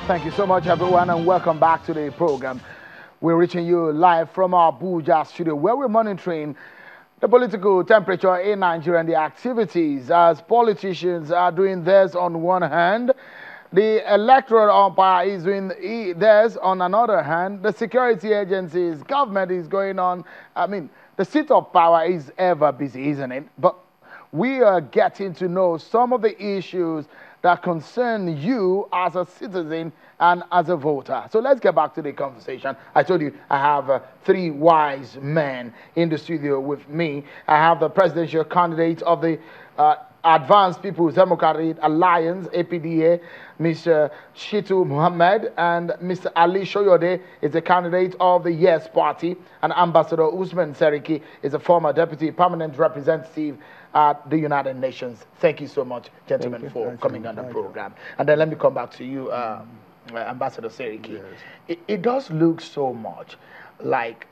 Thank you so much, everyone, and welcome back to the program. We're reaching you live from our Abuja studio, where we're monitoring the political temperature in Nigeria and the activities as politicians are doing theirs on one hand. The electoral umpire is doing theirs on another hand. The security agencies, government is going on. I mean, the seat of power is ever busy, isn't it? But we are getting to know some of the issues that concern you as a citizen and as a voter. So let's get back to the conversation. I told you I have three wise men in the studio with me. I have the presidential candidate of the Advanced People's Democratic Alliance, APDA, Mr. Shitu Muhammad, and Mr. Ali Shoyode is a candidate of the Yes Party, and Ambassador Usman Seriki is a former deputy permanent representative at the United Nations. Thank you so much, gentlemen, for coming on the program. And then let me come back to you, Ambassador Seriki. Yes. It does look so much like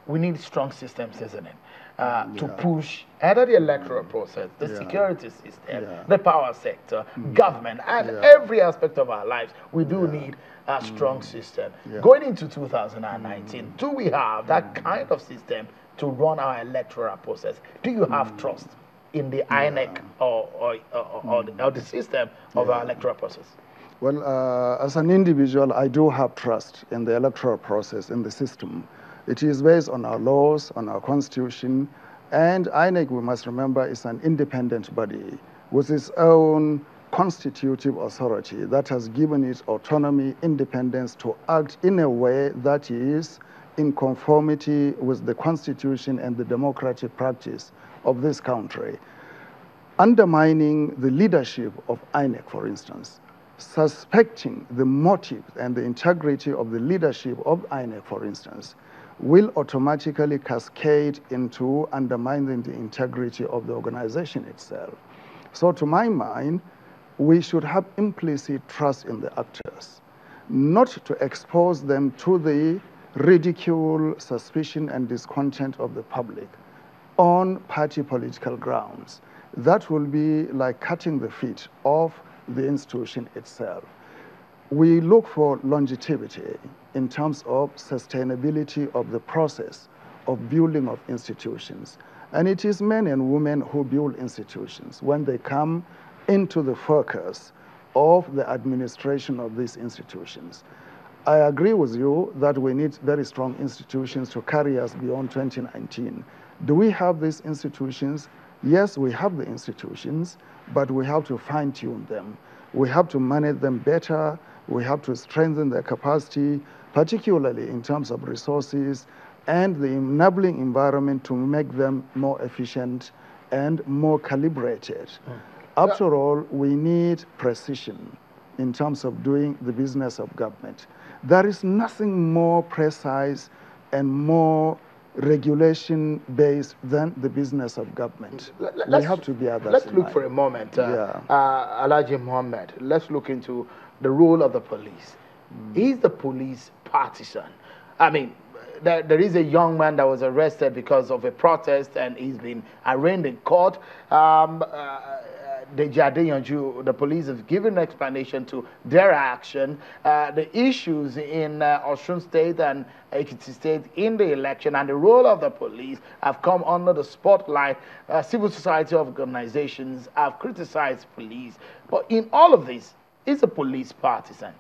we need strong systems, isn't it? To push either the electoral process, the security system, the power sector, government, and every aspect of our lives. We do need a strong system. Going into 2019, do we have that kind of system to run our electoral process? Do you have trust in the INEC or the system of our electoral process? Well, as an individual, I do have trust in the electoral process, in the system. It is based on our laws, on our constitution, and INEC, we must remember, is an independent body with its own constitutive authority that has given it autonomy, independence to act in a way that is in conformity with the constitution and the democratic practice of this country. Undermining the leadership of INEC, for instance, suspecting the motive and the integrity of the leadership of INEC, for instance, will automatically cascade into undermining the integrity of the organization itself. So to my mind, we should have implicit trust in the actors, not to expose them to the ridicule, suspicion, and discontent of the public on party political grounds. That will be like cutting the feet of the institution itself. We look for longevity in terms of sustainability of the process of building of institutions. And it is men and women who build institutions when they come into the focus of the administration of these institutions. I agree with you that we need very strong institutions to carry us beyond 2019. Do we have these institutions? Yes, we have the institutions, but we have to fine-tune them. We have to manage them better. We have to strengthen their capacity, particularly in terms of resources and the enabling environment to make them more efficient and more calibrated. After all, we need precision in terms of doing the business of government. There is nothing more precise and more regulation-based than the business of government. We have to be others. Let's look for a moment, Alhaji Muhammad. Let's look into the role of the police. Is the police partisan? I mean, there is a young man that was arrested because of a protest and he's been arraigned in court. The police have given explanation to their action. The issues in Osun State and Ekiti State in the election and the role of the police have come under the spotlight. Civil society organizations have criticized police. But in all of this, is the police partisan?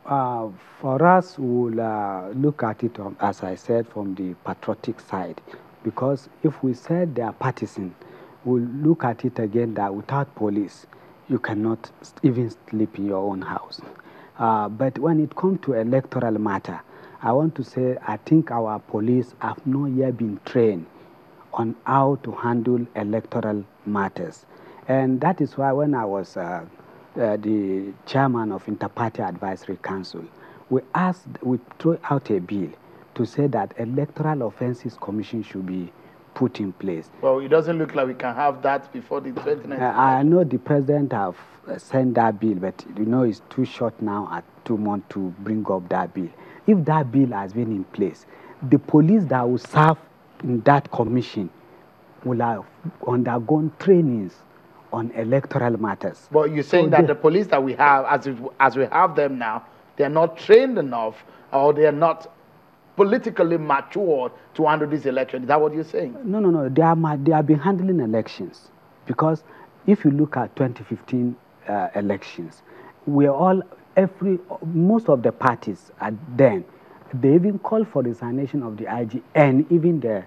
For us, we'll look at it, as I said, from the patriotic side. Because if we said they are partisan, we'll look at it again that without police, you cannot even sleep in your own house. But when it comes to electoral matter, I want to say I think our police have not yet been trained on how to handle electoral matters. And that is why when I was the chairman of Interparty Advisory Council, we threw out a bill to say that Electoral Offences Commission should be put in place. Well, it doesn't look like we can have that before the 2019. I know the president have sent that bill, but you know it's too short now at 2 months to bring up that bill. If that bill has been in place, the police that will serve in that commission will have undergone trainings on electoral matters. But you're saying that the police that we have, as we have them now, they're not trained enough, or they're not politically matured to handle this election. Is that what you're saying? No. They have been handling elections, because if you look at 2015 elections, most of the parties then, they even called for resignation of the IG and even the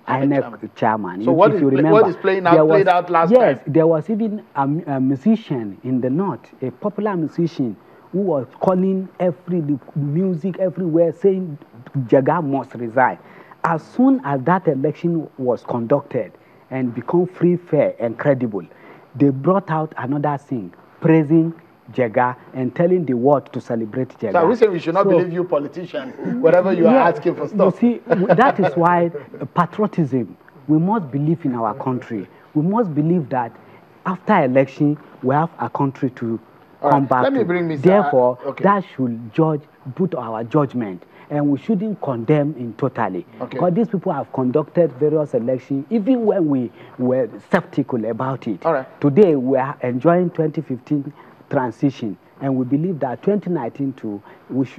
INEC chairman. So what is played out last time? Yes, there was even a musician in the north, a popular musician, who was calling the music everywhere, saying Jaga must resign. As soon as that election was conducted and become free, fair, and credible, they brought out another thing, praising Jaga and telling the world to celebrate Jaga. So we say we should not believe you politicians, whatever you are asking for stuff. You see, that is why patriotism, we must believe in our country. We must believe that after election, we have a country to come back to. Therefore, that should put our judgment, and we shouldn't condemn in totally. Because these people have conducted various elections, even when we were skeptical about it. Today, we are enjoying 2015 transition, and we believe that 2019 too,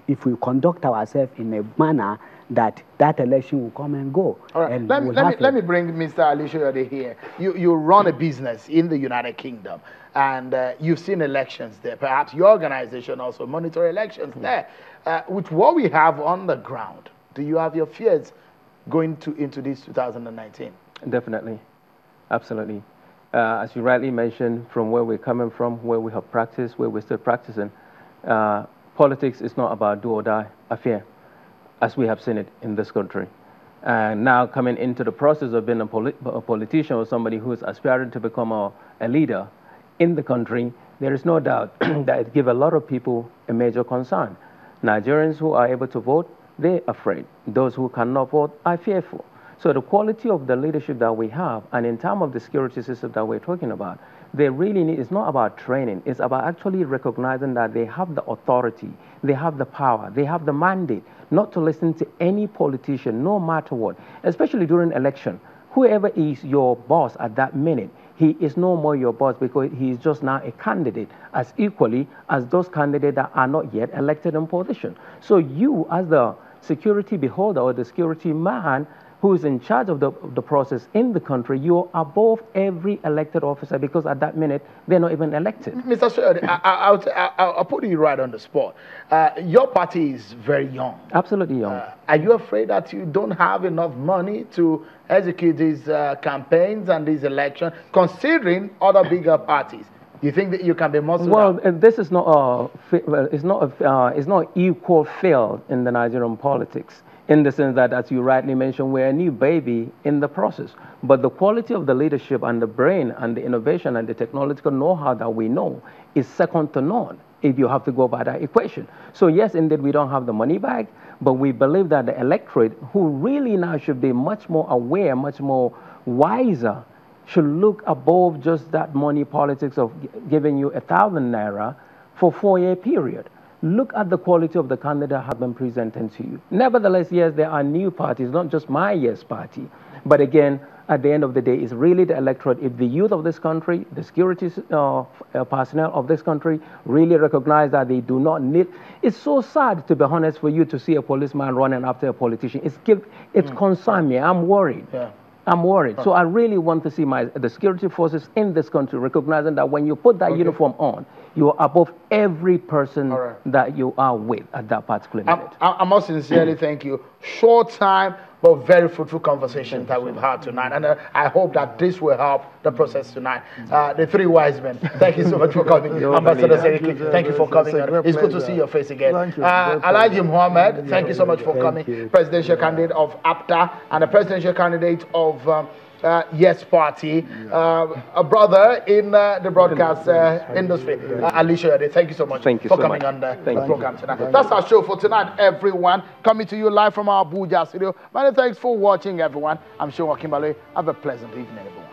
if we conduct ourselves in a manner that election will come and go. And let me bring Mr. Alishoyode here. You run a business in the United Kingdom, and you've seen elections there. Perhaps your organization also monitor elections there. With what we have on the ground, do you have your fears going into this 2019? Definitely, absolutely. As you rightly mentioned, from where we're coming from, where we have practiced, where we're still practicing, politics is not about do or die affair, as we have seen it in this country. And now coming into the process of being a politician or somebody who is aspiring to become a leader in the country, there is no doubt that it gives a lot of people a major concern. Nigerians who are able to vote, they're afraid. Those who cannot vote are fearful. So the quality of the leadership that we have, and in terms of the security system that we're talking about, they really need, it's not about training, it's about actually recognizing that they have the authority, they have the power, they have the mandate not to listen to any politician, no matter what, especially during election. Whoever is your boss at that minute, he is no more your boss, because he is just now a candidate, as equally as those candidates that are not yet elected in position. So you, as the security beholder or the security man who is in charge of the process in the country, you're above every elected officer, because at that minute, they're not even elected. Mr. Sheridan, I'll put you right on the spot. Your party is very young. Absolutely young. Are you afraid that you don't have enough money to execute these campaigns and these elections, considering other bigger parties? Do you think that you can be more? Well, this is not it's not equal field in the Nigerian politics, in the sense that, as you rightly mentioned, we're a new baby in the process. But the quality of the leadership and the brain and the innovation and the technological know-how that we know is second to none, if you have to go by that equation. So yes, indeed, we don't have the money back, but we believe that the electorate, who really now should be much more aware, much more wiser, should look above just that money politics of giving you 1,000 naira for a 4-year period. Look at the quality of the candidate have been presented to you. Nevertheless, yes, there are new parties, not just my yes party. But again, at the end of the day, it's really the electorate. If the youth of this country, the security personnel of this country really recognize that they do not need... It's so sad, to be honest, for you to see a policeman running after a politician. It's concerned me. I'm worried. Yeah. I'm worried. So I really want to see the security forces in this country recognizing that when you put that uniform on, you are above every person that you are with at that particular minute. I must sincerely thank you. Short time, but very fruitful conversation that we've had tonight. And I hope that this will help the process tonight. The three wise men, thank you so much for coming. Ambassador Seriki, thank you for coming. It's good to see your face again. Alhaji Muhammad, thank you so much for coming. Presidential candidate of APTA and the presidential candidate of Yes Party, a brother in the broadcast industry. Alishoyode, thank you so much for coming on the program tonight. That's our show for tonight, everyone. Coming to you live from our Abuja studio. Many thanks for watching, everyone. I'm Sean Wakimbale. Have a pleasant evening, everyone.